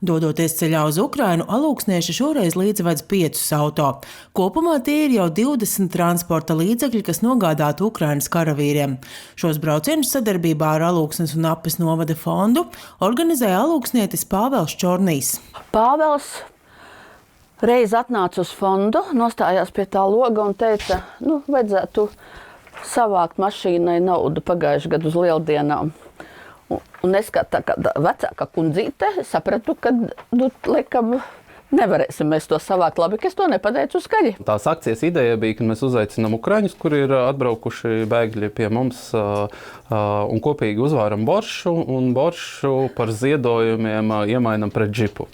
Dodoties ceļā uz Ukrainu, alūksnieši šoreiz līdzved 5 auto. Kopumā tie ir jau 20 transporta līdzekļi, kas nogādāti Ukrainas karavīriem. Šos braucienus sadarbībā ar Alūksnes un Apes novada fondu organizēja alūksnietis Pāvels Čornijs. Pāvels reiz atnāca uz fondu, nostājās pie tā loga un teica, vajadzētu savākt mašīnai naudu pagājušajā gadu uz Lieldienām. Un es kā tāda vecāka kundzīte sapratu, ka, laikam, nevarēsim mēs to savākt labi, ka es to nepateicu skaļi. Tās akcijas ideja bija, ka mēs uzaicinām ukraiņus, kuri ir atbraukuši bēgļi pie mums un kopīgi uzvāram boršu un boršu par ziedojumiem iemainam pret džipu.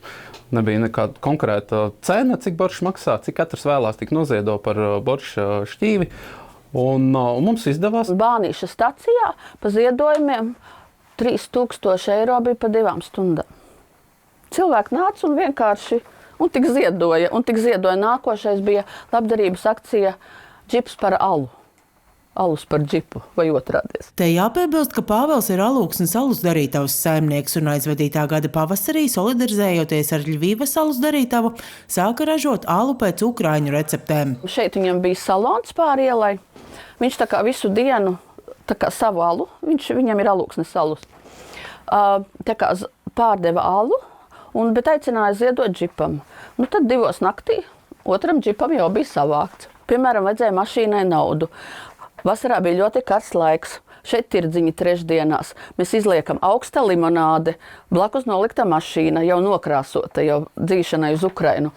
Nebija nekāda konkrēta cena, cik boršs maksā, cik katrs vēlās tik noziedo par borša šķīvi. Un mums izdevās. Bānīša stacijā pa ziedojumiem 3000 eiro bija pa 2 stundām. Cilvēki nāca un vienkārši tik ziedoja. Nākošais bija labdarības akcija džips par alu. Alus par džipu vai otrādies. Te jāpiebilst, ka Pāvels ir Alūksnes alus darītavas saimnieks un aizvadītā gada pavasarī, solidarizējoties ar Ļvivas alus darītavu, sāka ražot alu pēc ukraiņu receptēm. Šeit viņam bija salons pāri ielai. Viņš tā kā visu dienu savu alu, viņam ir Alūksnes alus, tā kā pārdeva alu, bet aicināja ziedot džipam. Tad 2 naktī otram džipam jau bija savākts. Piemēram, vajadzēja mašīnai naudu. Vasarā bija ļoti karsts laiks. Šeit tirdziņi trešdienās. Mēs izliekam augsta limonāde, blakus nolikta mašīna, jau nokrāsota, jau dzīšanai uz Ukrainu.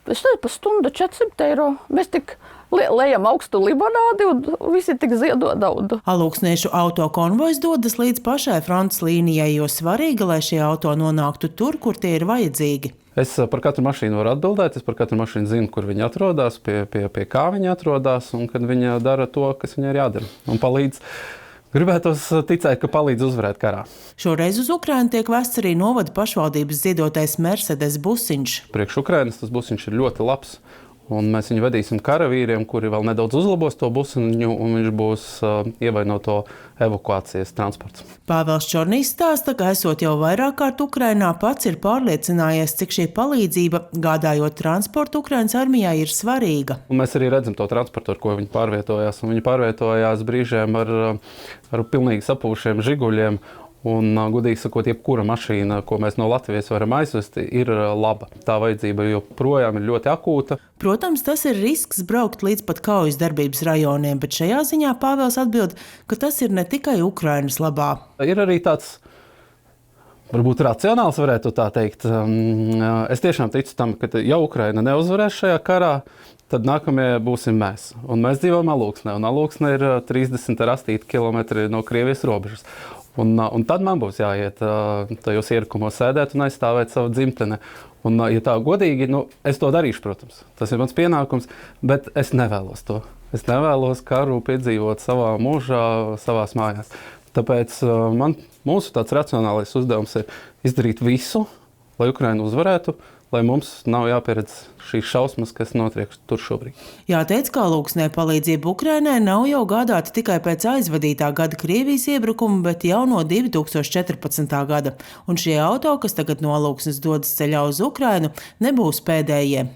Es teicu, pa stundu 400 eiro. Mēs tik lejam augstu limonādi un visi tik ziedo naudu. Alūksniešu auto konvojs dodas līdz pašai frontes līnijai, jo svarīgi, lai šie auto nonāktu tur, kur tie ir vajadzīgi. Es par katru mašīnu varu atbildēt, es par katru mašīnu zinu, kur viņa atrodas, pie kā viņa atrodas un kad viņa dara to, kas viņai ir jādara. Un palīdz. Gribētos ticēt, ka palīdz uzvarēt karā. Šoreiz uz Ukrainu tiek vests arī novada pašvaldības ziedotais Mercedes busiņš. Priekš Ukrainas tas busiņš ir ļoti labs. Un mēs viņu vedīsim karavīriem, kuri vēl nedaudz uzlabos to busiņu, un viņš būs ievainoto evakuācijas transports. Pāvels Čornijs stāsta, ka esot jau vairāk kārt Ukrainā, pats ir pārliecinājies, cik šī palīdzība, gādājot transportu Ukrainas armijā, ir svarīga. Un mēs arī redzam to transportu, ar ko viņi pārvietojās. Un viņi pārvietojās brīžiem ar pilnīgi sapūšiem žiguļiem. Un, godīgi sakot, jebkura mašīna, ko mēs no Latvijas varam aizvest, ir laba. Tā vajadzība joprojām ir ļoti akūta. Protams, tas ir risks braukt līdz pat kaujas darbības rajoniem, bet šajā ziņā Pāvels atbild, ka tas ir ne tikai Ukrainas labā. Ir arī tāds, varbūt racionāls, varētu tā teikt. Es tiešām ticu tam, ka ja Ukraina neuzvarēs šajā karā, tad nākamie būsim mēs. Un mēs dzīvojam Alūksnē, un Alūksne ir 38 km no Krievijas robežas. Un tad man būs jāiet tajos ierakumos sēdēt un aizstāvēt savu dzimteni. Un, ja tā godīgi, es to darīšu, protams. Tas ir mans pienākums, bet es nevēlos to. Es nevēlos karu piedzīvot savā mūžā, savās mājās. Tāpēc mūsu tāds racionālais uzdevums ir izdarīt visu, lai Ukraina uzvarētu, lai mums nav jāpieredz šīs šausmas, kas notiek tur šobrīd. Jāteic, ka Alūksnē palīdzība Ukrainai nav jau gādāta tikai pēc aizvadītā gada Krievijas iebrukuma, bet jau no 2014. gada. Un šie auto, kas tagad no Alūksnes dodas ceļā uz Ukrainu, nebūs pēdējie.